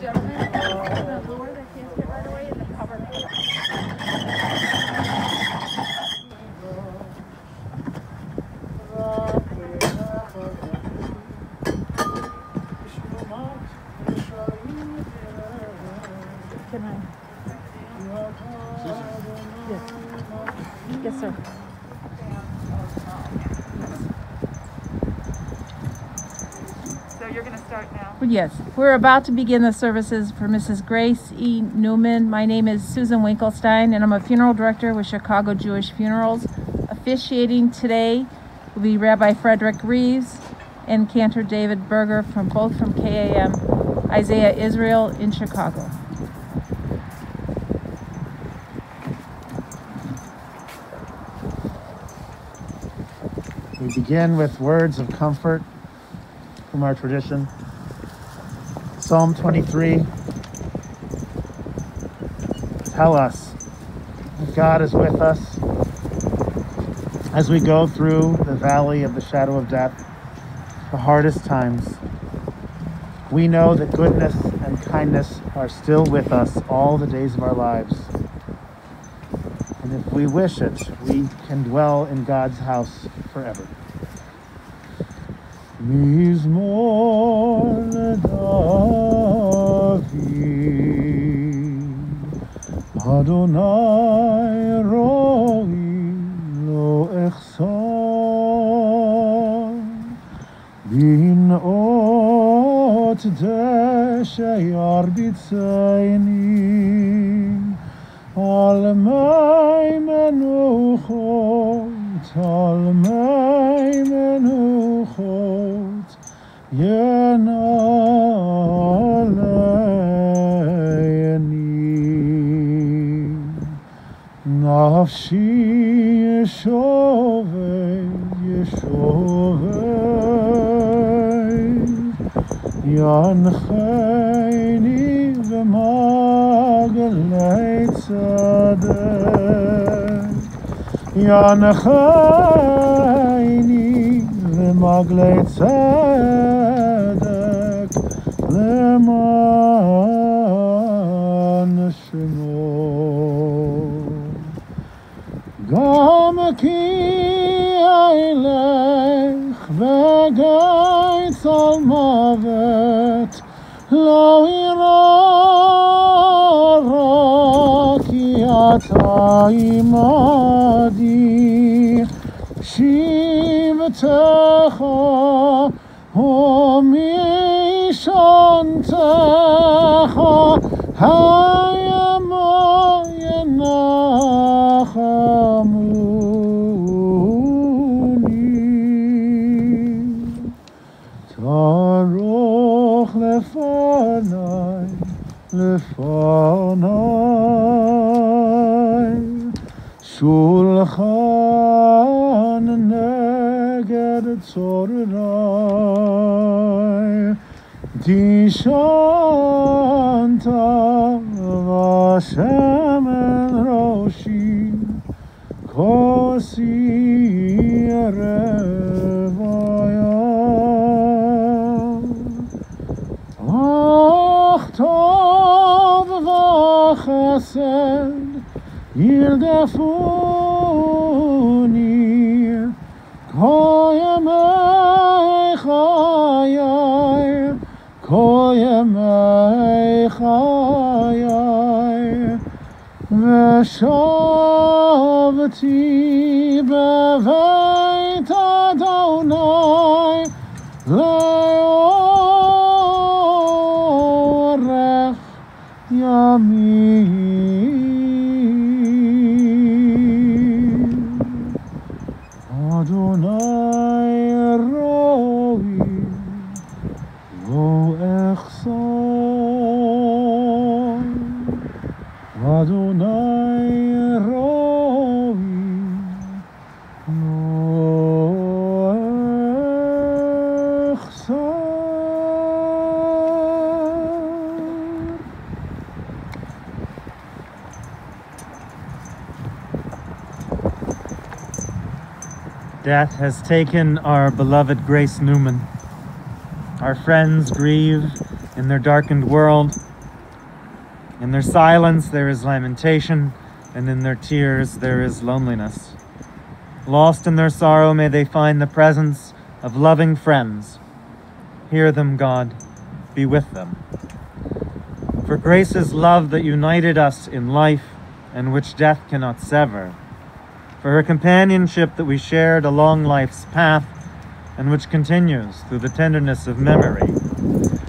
Gentlemen, the lower the casket right away and the cover. Can I? Yes. Yes, sir. So you're going to start now? Yes. We're about to begin the services for Mrs. Grace E. Newman. My name is Susan Winkelstein, and I'm a funeral director with Chicago Jewish Funerals. Officiating today will be Rabbi Frederick Reeves and Cantor David Berger both from KAM Isaiah Israel in Chicago. We begin with words of comfort from our tradition. Psalm 23. Tell us that God is with us as we go through the valley of the shadow of death, the hardest times. We know that goodness and kindness are still with us all the days of our lives. And if we wish it, we can dwell in God's house forever. Mizmor David, Adonai roi lo echson, bin'ot deshayar b'tzayni, al mei menuchot, al mei menuchot, ינעלני. נפשי ישובת, ישובת, ינחני במעגלי צדק, ינחני במעגלי צדק, למען שמו. גם כי אילך בגיא צל מוות, לא ירא רע, כי אתה עמדי, שבטך ומשענתך הימה ינחמוני. תערוך לפניי, לפניי, שולחן נגד צורריי, תשענת ושמן ראשי, כוסי רוויה. אך טוב וחסד ירדפוני כל ימי חיי, כל ימי חיי, ושבתי בבית אדוני לאורך ימים. אדוני רואי לא אחסון, אדוני רואי לא אחסון. Death has taken our beloved Grace Newman. Our friends grieve in their darkened world. In their silence there is lamentation, and in their tears there is loneliness. Lost in their sorrow, may they find the presence of loving friends. Hear them, God. Be with them. For grace's love that united us in life and which death cannot sever. For her companionship that we shared along life's path and which continues through the tenderness of memory.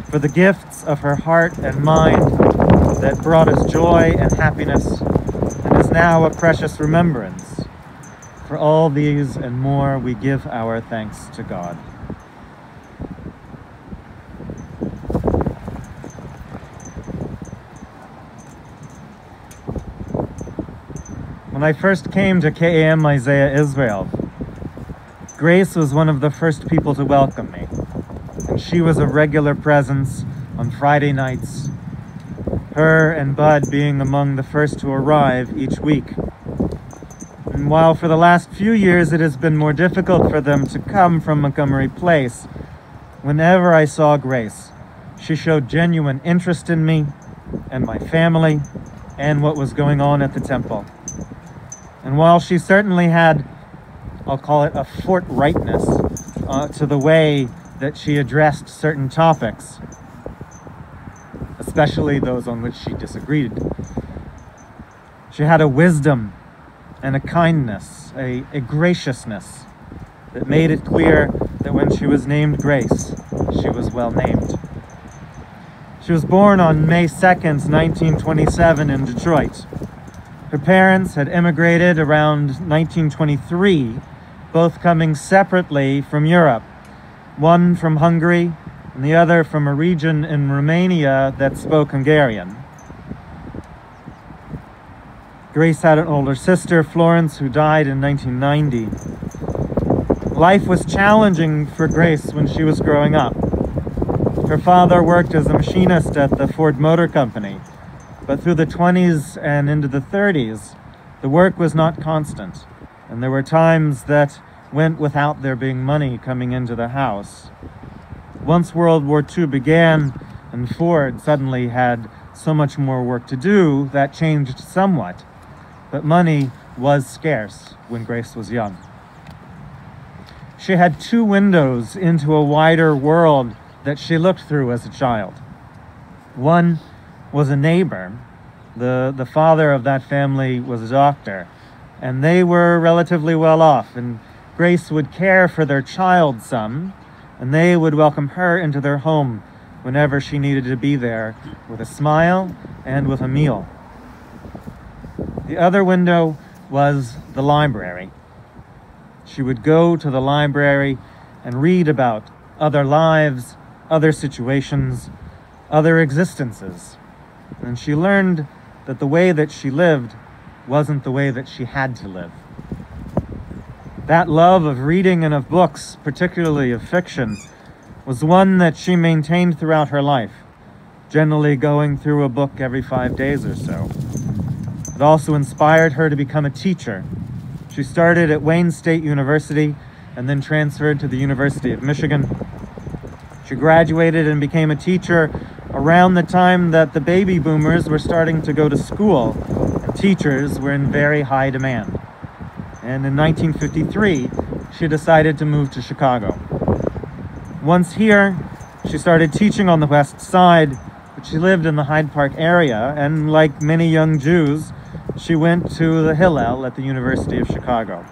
For the gifts of her heart and mind that brought us joy and happiness and is now a precious remembrance. For all these and more we give our thanks to God. When I first came to KAM Isaiah Israel, Grace was one of the first people to welcome me, and she was a regular presence on Friday nights, her and Bud being among the first to arrive each week. And while for the last few years it has been more difficult for them to come from Montgomery Place, whenever I saw Grace, she showed genuine interest in me and my family and what was going on at the temple. And while she certainly had, I'll call it a forthrightness to the way that she addressed certain topics, especially those on which she disagreed, she had a wisdom and a kindness, a graciousness that made it clear that when she was named Grace, she was well named. She was born on May 2nd, 1927 in Detroit. Her parents had immigrated around 1923, both coming separately from Europe, one from Hungary and the other from a region in Romania that spoke Hungarian. Grace had an older sister, Florence, who died in 1990. Life was challenging for Grace when she was growing up. Her father worked as a machinist at the Ford Motor Company, but through the 20s and into the 30s, the work was not constant, and there were times that went without there being money coming into the house. Once World War II began and Ford suddenly had so much more work to do, that changed somewhat, but money was scarce when Grace was young. She had two windows into a wider world that she looked through as a child. One was a neighbor. The father of that family was a doctor, and they were relatively well off, and Grace would care for their child some, and they would welcome her into their home whenever she needed to be there, with a smile and with a meal. The other window was the library. She would go to the library and read about other lives, other situations, other existences. And she learned that the way that she lived wasn't the way that she had to live. That love of reading and of books, particularly of fiction, was one that she maintained throughout her life, generally going through a book every 5 days or so. It also inspired her to become a teacher. She started at Wayne State University and then transferred to the University of Michigan. She graduated and became a teacher around the time that the baby boomers were starting to go to school, and teachers were in very high demand. And in 1953, she decided to move to Chicago. Once here, she started teaching on the West Side, but she lived in the Hyde Park area, and like many young Jews, she went to the Hillel at the University of Chicago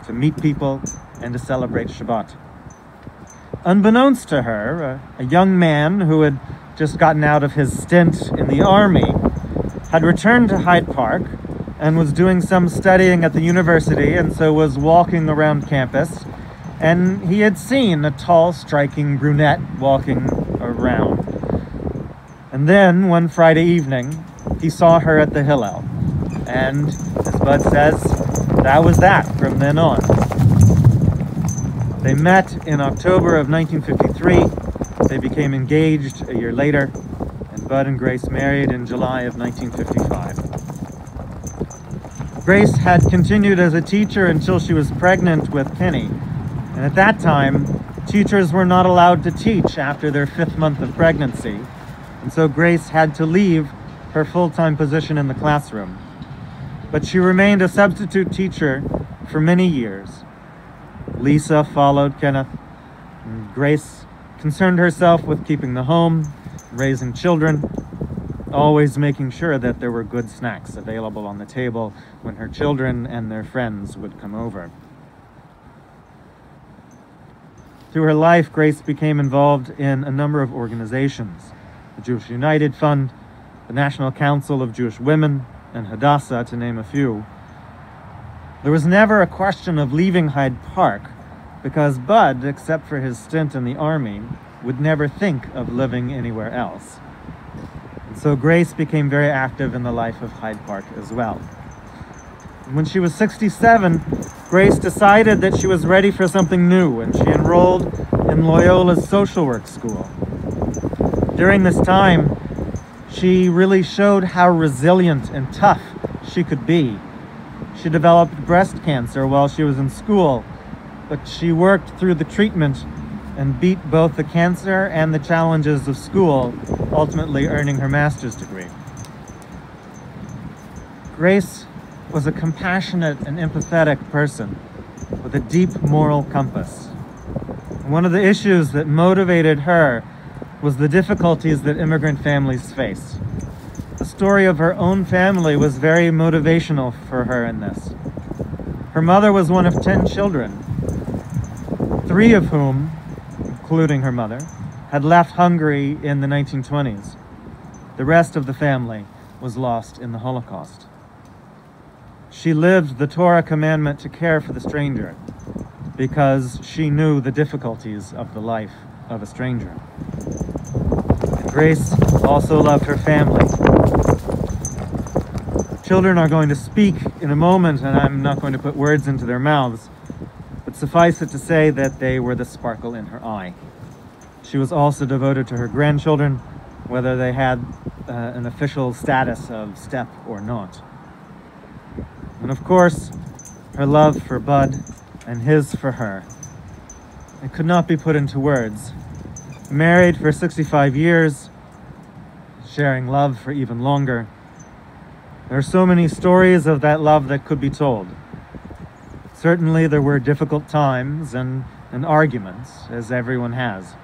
to meet people and to celebrate Shabbat. Unbeknownst to her, a young man who had just gotten out of his stint in the army had returned to Hyde Park and was doing some studying at the university, and so was walking around campus, and he had seen a tall, striking brunette walking around. And then one Friday evening, he saw her at the Hillel, and as Bud says, that was that from then on. They met in October of 1953. They became engaged a year later, and Bud and Grace married in July of 1955. Grace had continued as a teacher until she was pregnant with Kenny, and at that time, Teachers were not allowed to teach after their 5th month of pregnancy, and so Grace had to leave her full-time position in the classroom. But she remained a substitute teacher for many years. Lisa followed Kenneth, and Grace concerned herself with keeping the home, raising children, always making sure that there were good snacks available on the table when her children and their friends would come over. Through her life, Grace became involved in a number of organizations: the Jewish United Fund, the National Council of Jewish Women, and Hadassah, to name a few. There was never a question of leaving Hyde Park, because Bud, except for his stint in the army, would never think of living anywhere else. And so Grace became very active in the life of Hyde Park as well. When she was 67, Grace decided that she was ready for something new, and she enrolled in Loyola's social work school. During this time, she really showed how resilient and tough she could be. She developed breast cancer while she was in school, but she worked through the treatment and beat both the cancer and the challenges of school, ultimately earning her master's degree. Grace was a compassionate and empathetic person with a deep moral compass. One of the issues that motivated her was the difficulties that immigrant families face. The story of her own family was very motivational for her in this. Her mother was one of 10 children, 3 of whom, including her mother, had left Hungary in the 1920s. The rest of the family was lost in the Holocaust. She lived the Torah commandment to care for the stranger because she knew the difficulties of the life of a stranger. And Grace also loved her family. Children are going to speak in a moment, and I'm not going to put words into their mouths, but suffice it to say that they were the sparkle in her eye. She was also devoted to her grandchildren, whether they had an official status of step or not. And of course, her love for Bud and his for her. It could not be put into words. Married for 65 years, sharing love for even longer. There are so many stories of that love that could be told. Certainly there were difficult times and arguments, as everyone has.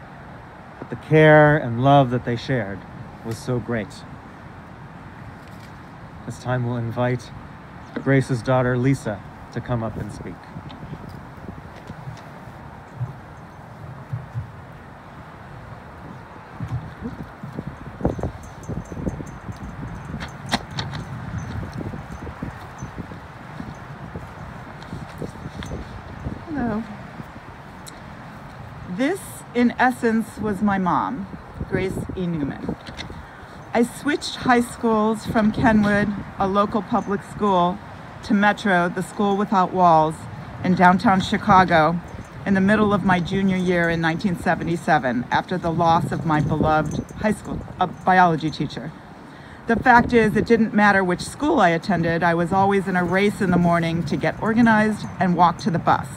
But the care and love that they shared was so great. This time we'll invite Grace's daughter, Lisa, to come up and speak. Hello. This, in essence, was my mom, Grace E Newman. I switched high schools from Kenwood, a local public school, to Metro, the school without walls, in downtown Chicago, in the middle of my junior year in 1977, after the loss of my beloved high school biology teacher. The fact is, it didn't matter which school I attended, I was always in a race in the morning to get organized and walk to the bus.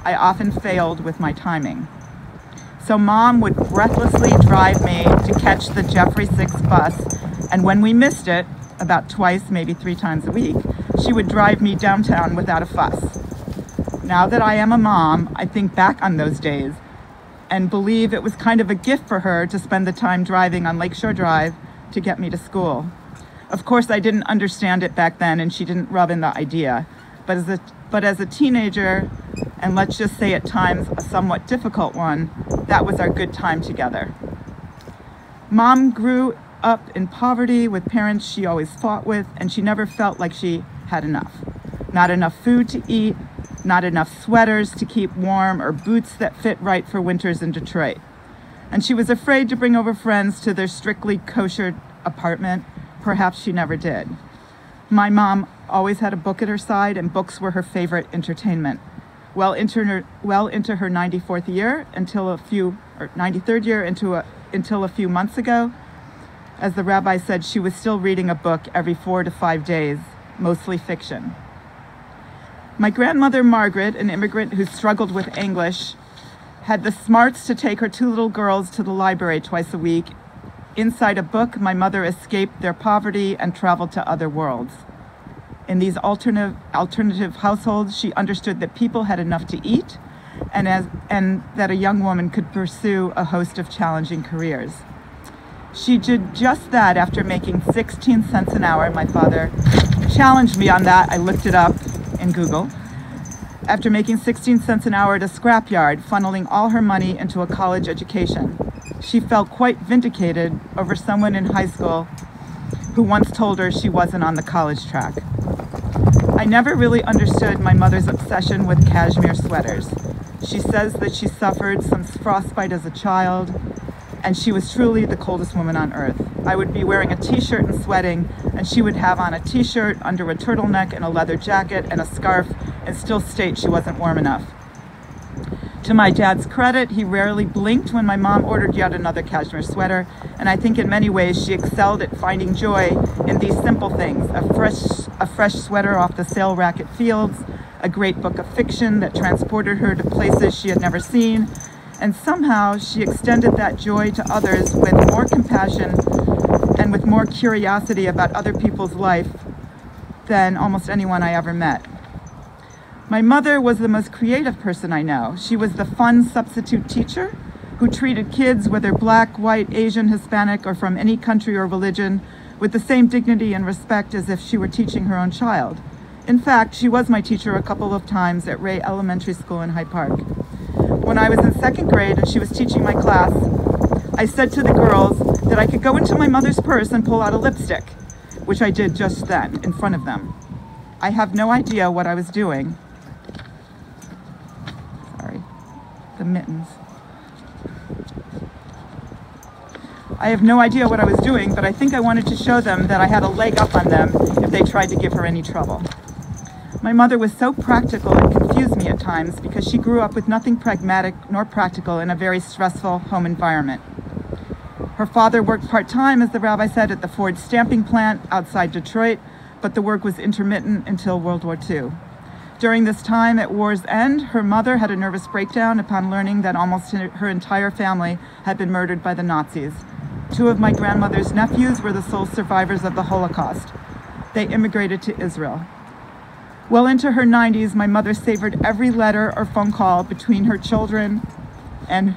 I often failed with my timing. So Mom would breathlessly drive me to catch the Jeffrey 6 bus, and when we missed it, about twice, maybe 3 times a week, she would drive me downtown without a fuss. Now that I am a mom, I think back on those days and believe it was kind of a gift for her to spend the time driving on Lakeshore Drive to get me to school. Of course, I didn't understand it back then, and she didn't rub in the idea, but as a teenager, and let's just say at times a somewhat difficult one, that was our good time together. Mom grew up in poverty with parents she always fought with, and she never felt like she had enough. Not enough food to eat, not enough sweaters to keep warm, or boots that fit right for winters in Detroit. And she was afraid to bring over friends to their strictly kosher apartment. Perhaps she never did. My mom always had a book at her side, and books were her favorite entertainment. Well into her 94th year, until a few months ago, as the rabbi said, she was still reading a book every 4 to 5 days, mostly fiction. My grandmother, Margaret, an immigrant who struggled with English, had the smarts to take her 2 little girls to the library twice a week. Inside a book, my mother escaped their poverty and traveled to other worlds. In these alternative households, she understood that people had enough to eat and that a young woman could pursue a host of challenging careers. She did just that after making 16 cents an hour. My father challenged me on that. I looked it up in Google. After making 16 cents an hour at a scrapyard, funneling all her money into a college education. She felt quite vindicated over someone in high school who once told her she wasn't on the college track. I never really understood my mother's obsession with cashmere sweaters. She says that she suffered some frostbite as a child, and she was truly the coldest woman on earth. I would be wearing a t-shirt and sweating, and she would have on a t-shirt under a turtleneck and a leather jacket and a scarf, and still state she wasn't warm enough. To my dad's credit, he rarely blinked when my mom ordered yet another cashmere sweater, and I think in many ways she excelled at finding joy in these simple things: a fresh sweater off the sale rack at Fields, a great book of fiction that transported her to places she had never seen, and somehow she extended that joy to others with more compassion and with more curiosity about other people's life than almost anyone I ever met. My mother was the most creative person I know. She was the fun substitute teacher who treated kids, whether black, white, Asian, Hispanic, or from any country or religion, with the same dignity and respect as if she were teaching her own child. In fact, she was my teacher a couple of times at Ray Elementary School in Hyde Park. When I was in 2nd grade and she was teaching my class, I said to the girls that I could go into my mother's purse and pull out a lipstick, which I did just then in front of them. I have no idea what I was doing. Sorry, the mittens. I have no idea what I was doing, but I think I wanted to show them that I had a leg up on them if they tried to give her any trouble. My mother was so practical and confused me at times because she grew up with nothing pragmatic nor practical in a very stressful home environment. Her father worked part-time, as the rabbi said, at the Ford stamping plant outside Detroit, but the work was intermittent until World War II. During this time at war's end, her mother had a nervous breakdown upon learning that almost her entire family had been murdered by the Nazis. 2 of my grandmother's nephews were the sole survivors of the Holocaust. They immigrated to Israel. Well into her 90s, my mother savored every letter or phone call between her children and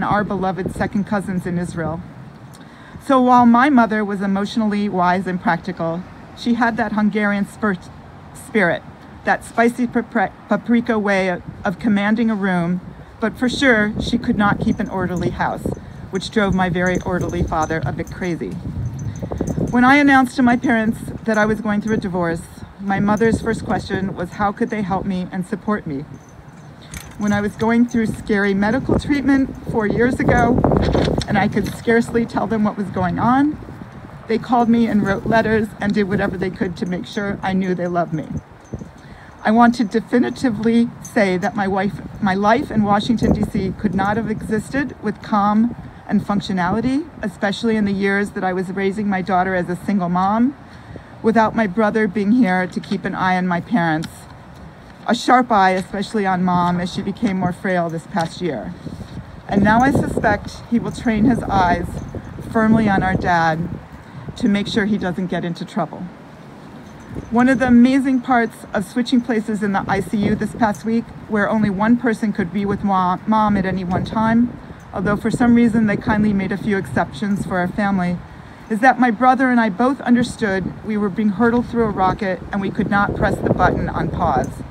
our beloved second cousins in Israel. So while my mother was emotionally wise and practical, she had that Hungarian spirit, that spicy paprika way of commanding a room, but for sure she could not keep an orderly house, which drove my very orderly father a bit crazy. When I announced to my parents that I was going through a divorce, my mother's first question was how could they help me and support me. When I was going through scary medical treatment 4 years ago, and I could scarcely tell them what was going on, they called me and wrote letters and did whatever they could to make sure I knew they loved me. I want to definitively say that my life in Washington, D.C. could not have existed with calm and functionality, especially in the years that I was raising my daughter as a single mom, without my brother being here to keep an eye on my parents, a sharp eye especially on Mom as she became more frail this past year. And now I suspect he will train his eyes firmly on our dad to make sure he doesn't get into trouble. One of the amazing parts of switching places in the ICU this past week, where only one person could be with Mom at any one time, although for some reason they kindly made a few exceptions for our family, is that my brother and I both understood we were being hurtled through a rocket and we could not press the button on pause.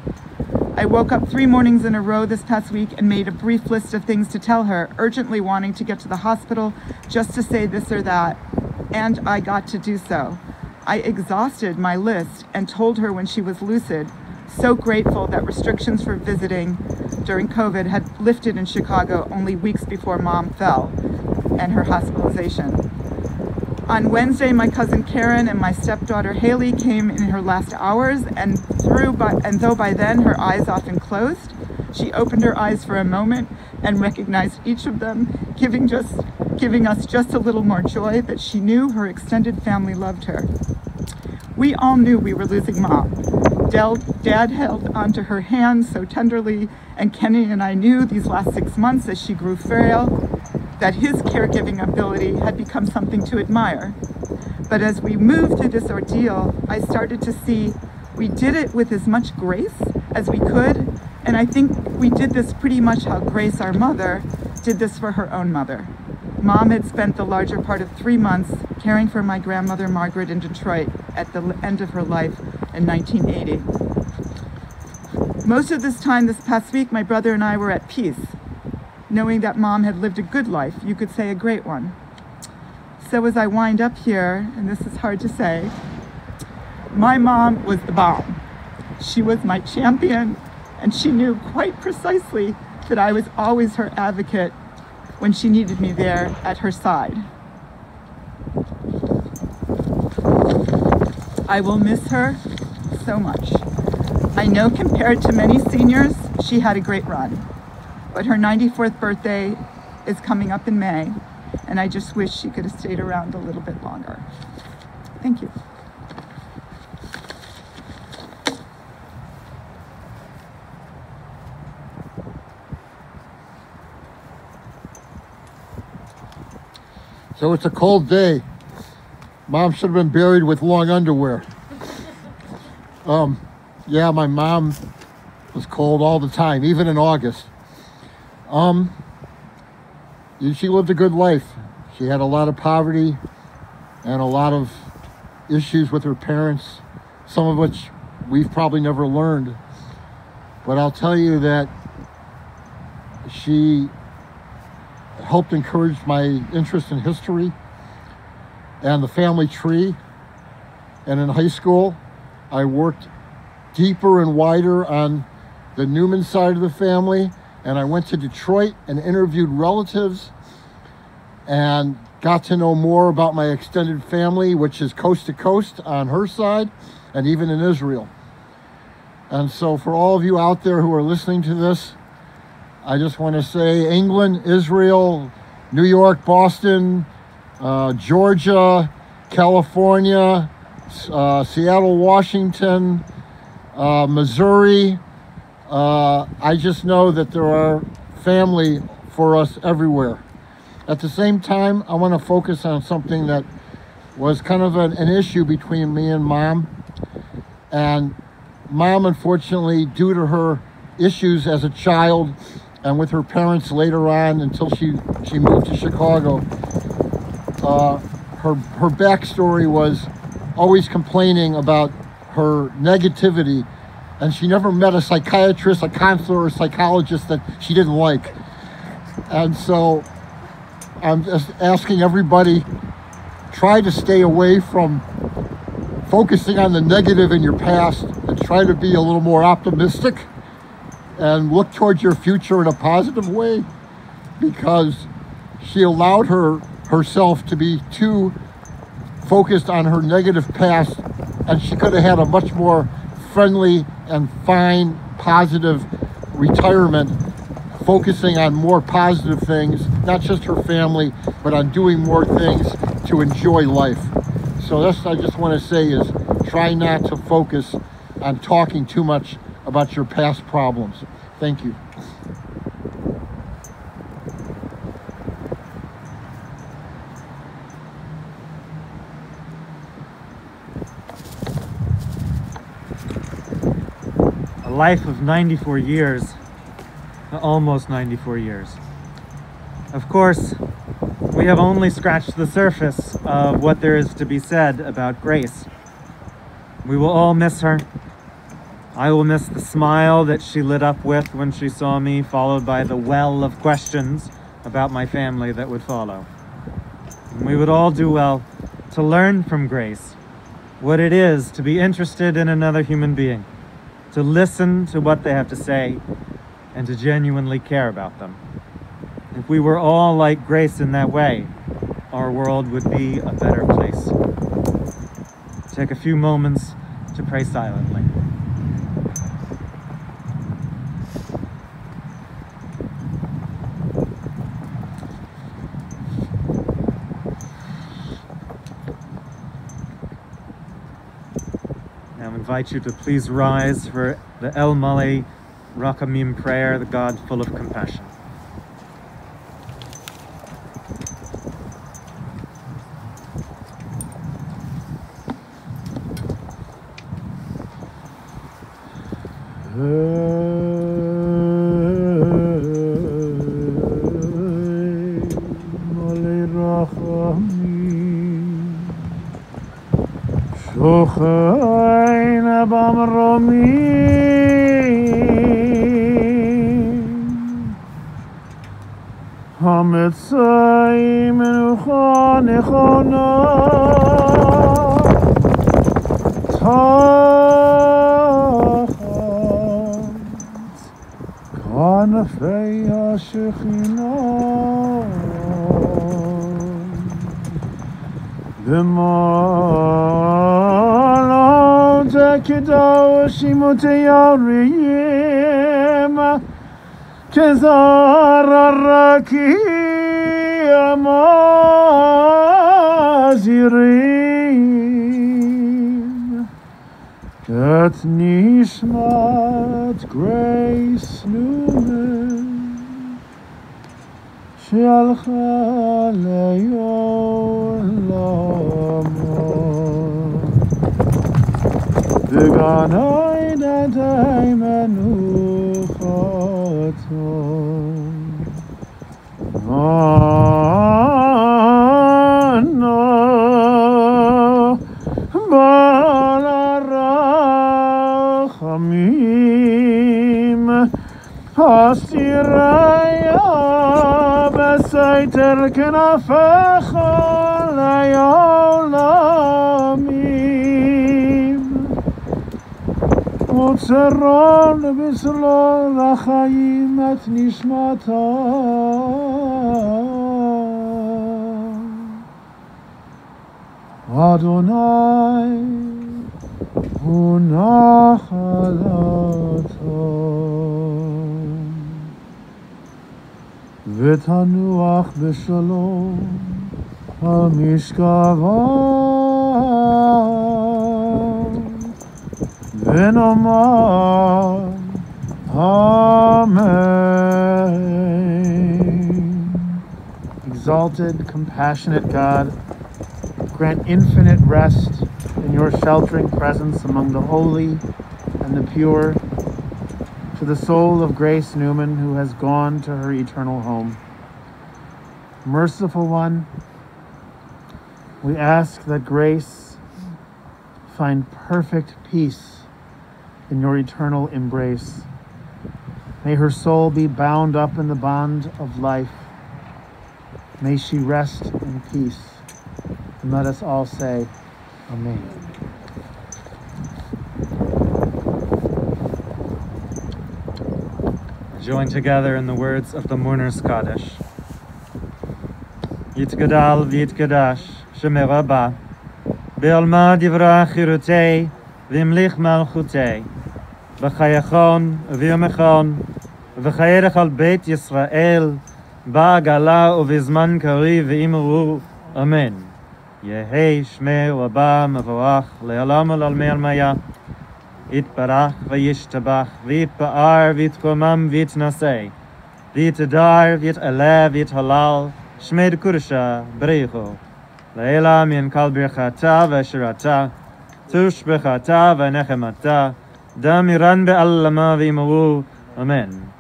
I woke up 3 mornings in a row this past week and made a brief list of things to tell her, urgently wanting to get to the hospital just to say this or that, and I got to do so. I exhausted my list and told her when she was lucid, so grateful that restrictions for visiting during COVID had lifted in Chicago only weeks before Mom fell and her hospitalization. On Wednesday, my cousin Karen and my stepdaughter Haley came in her last hours, and though by then her eyes often closed, she opened her eyes for a moment and recognized each of them, giving us just a little more joy that she knew her extended family loved her. We all knew we were losing Mom, Dad held onto her hand so tenderly, and Kenny and I knew these last 6 months as she grew frail that his caregiving ability had become something to admire. But as we moved through this ordeal, I started to see we did it with as much grace as we could, and I think we did this pretty much how Grace, our mother, did this for her own mother. Mom had spent the larger part of 3 months caring for my grandmother Margaret in Detroit at the end of her life in 1980. Most of this time this past week, my brother and I were at peace, knowing that Mom had lived a good life, you could say a great one. So as I wind up here, and this is hard to say, my mom was the bomb. She was my champion, and she knew quite precisely that I was always her advocate when she needed me there at her side. I will miss her so much. I know compared to many seniors, she had a great run, but her 94th birthday is coming up in May, and I just wish she could have stayed around a little bit longer. Thank you. So it's a cold day. Mom should have been buried with long underwear. Yeah, my mom was cold all the time, even in August. She lived a good life. She had a lot of poverty and a lot of issues with her parents, some of which we've probably never learned. But I'll tell you that she helped encourage my interest in history and the family tree. And in high school, I worked deeper and wider on the Newman side of the family, and I went to Detroit and interviewed relatives and got to know more about my extended family, which is coast to coast on her side and even in Israel. And so for all of you out there who are listening to this, I just want to say England, Israel, New York, Boston, Georgia, California, Seattle, Washington, Missouri. I just know that there are family for us everywhere. At the same time, I want to focus on something that was kind of an issue between me and Mom. And Mom, unfortunately, due to her issues as a child and with her parents later on until she moved to Chicago, her backstory was always complaining about her negativity, and she never met a psychiatrist, a counselor, or a psychologist that she didn't like. And so I'm just asking everybody, try to stay away from focusing on the negative in your past and try to be a little more optimistic and look towards your future in a positive way, because she allowed herself to be too focused on her negative past, and she could have had a much more friendly and fine, positive retirement, focusing on more positive things, not just her family, but on doing more things to enjoy life. So that's what I just want to say is try not to focus on talking too much about your past problems. Thank you. A life of 94 years, almost 94 years. Of course, we have only scratched the surface of what there is to be said about Grace. We will all miss her. I will miss the smile that she lit up with when she saw me, followed by the well of questions about my family that would follow. And we would all do well to learn from Grace what it is to be interested in another human being, to listen to what they have to say, and to genuinely care about them. If we were all like Grace in that way, our world would be a better place. Take a few moments to pray silently. Now I invite you to please rise for the El Male Rakamim prayer, the God full of compassion. Shochein b'mromim Hamitzay menucha nechona Tachat Kanafei HaShechinah B'malot HaKedoshim U'Teyarim Kezar HaRakim Azirim Et Nishmat Grace Newman She'alcha le'olamo V'gan Eidatei menuchato Ano Bal HaRachamim Hastiraya B'seiter Knafecha le'olamim Utzeron b'slo l'chayim et nishmata Adonai hu nachalato V'tanuach b'shalom hamishkava V'nomar Amen. Exalted, compassionate God, grant infinite rest in your sheltering presence among the holy and the pure to the soul of Grace Newman, who has gone to her eternal home. Merciful One, we ask that Grace find perfect peace in your eternal embrace. May her soul be bound up in the bond of life. May she rest in peace. And let us all say, Amen. Join together in the words of the Mourner's Kaddish. Yitgadal v'yitgadash Shemei Rabbah Be'alma divrach chirutei v'imlich malchutei V'chayachon v'yomechon v'chayerech al Beit Yisrael ba'agala uvizman kari v'imru Amen. Yehei Shmei Rabbah mevorach le'olam ol'almei almaya Yitbarach v'yishtabach v'yitba'ar v'yitkomam v'yitnasei v'yitadar v'yit'aleh v'yithalal Shmei D'Kudusha B'reicho Le'ela min kal birchata v'shirata tush b'chata v'nechemata dam iran be'allama v'imru Amen.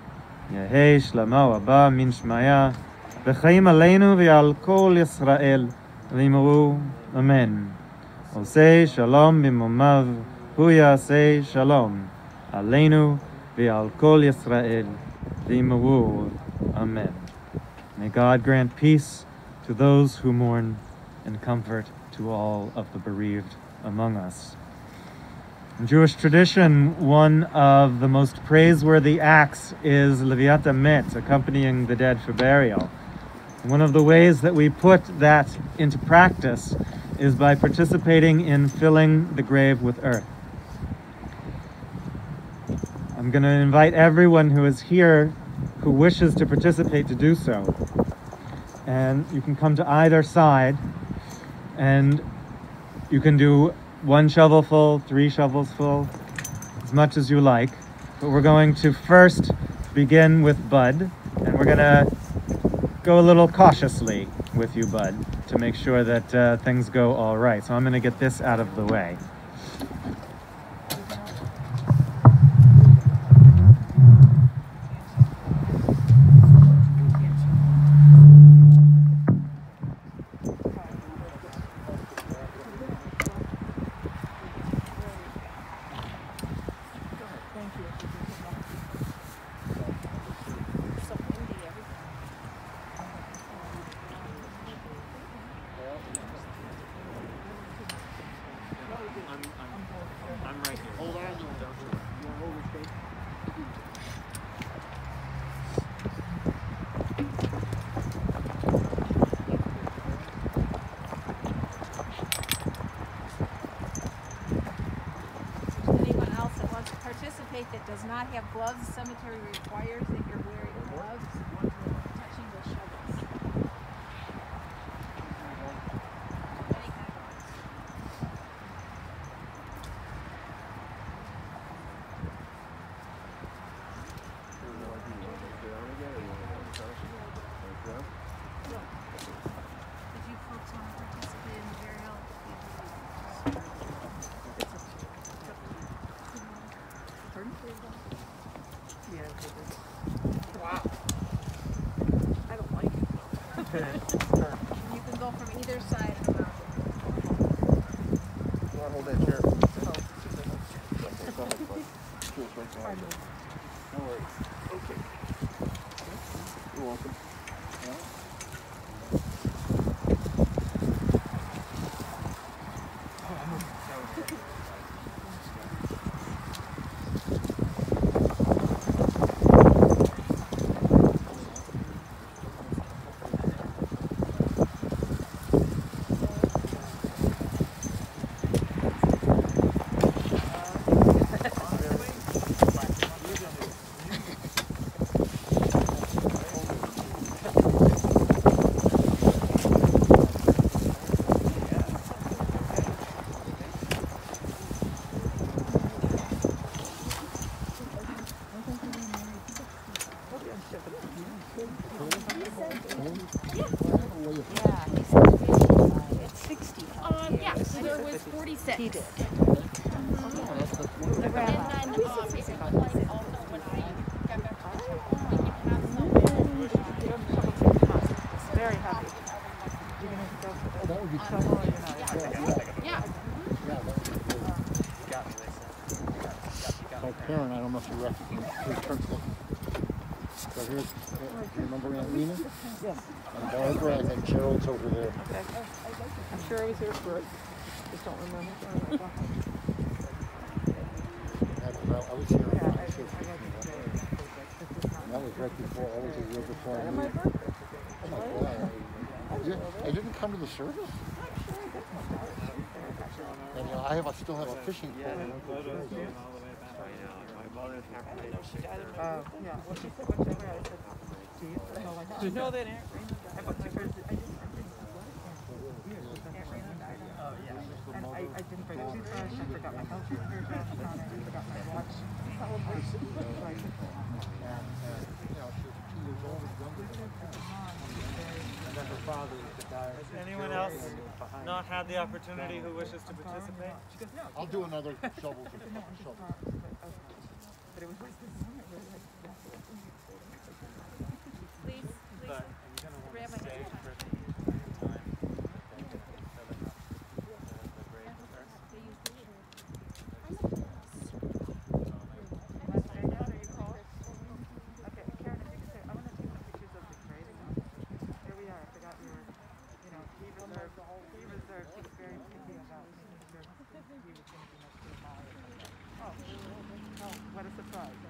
Yehei Shlama Rabbah min Shmaya v'chaim aleinu v'al kol Yisrael v'imru Amen. Osei shalom b'momav hu yasei shalom aleinu v'al kol Yisrael v'imru Amen. May God grant peace to those who mourn and comfort to all of the bereaved among us. In Jewish tradition, one of the most praiseworthy acts is Leviat Amet, accompanying the dead for burial. One of the ways that we put that into practice is by participating in filling the grave with earth. I'm going to invite everyone who is here who wishes to participate to do so. And you can come to either side, and you can do 1 shovel full, 3 shovels full, as much as you like. But we're going to first begin with Bud, and we're gonna go a little cautiously with you, Bud, to make sure that things go all right. So I'm gonna get this out of the way. Anyone else that wants to participate that does not have gloves, the cemetery requires that you're wearing gloves when touching the shovels. Any kind of gloves. If you folks want to participate in the burial, wow. I don't like it. You can go from either side of the mountain. You want to hold that chair? No worries. Okay. You're welcome. It's 60. Yeah, there was 46. He did. Very happy. You're going to go for that. That would be trouble. Yeah. My parent, I don't know if you recognize his principal. So here's, do you remember Aunt Lena? Yes. And Barbara, and then Gerald's over there. Okay. I'm sure I was here for it. Just don't remember. I was here. That was right before, that was a year before I moved. Oh my God. I didn't come to the service? And I still have a fishing pole. Yeah. Well, she said, what's that? I said, geez. Did you know that Aunt Rena died? I didn't bring a toothbrush. I forgot my health care jacket on it. I forgot my watch. Has anyone else not had the opportunity who wishes to participate? I'll do another shovel. But it was like this. Please, But you're going to grab want my to stay hand. for the time. Okay, Karen, if you could say, I want to take some pictures of the grave. Here we are. I forgot we were, he reserved, he was very picky about making sure he was going to be next to the mall. Oh, what a surprise.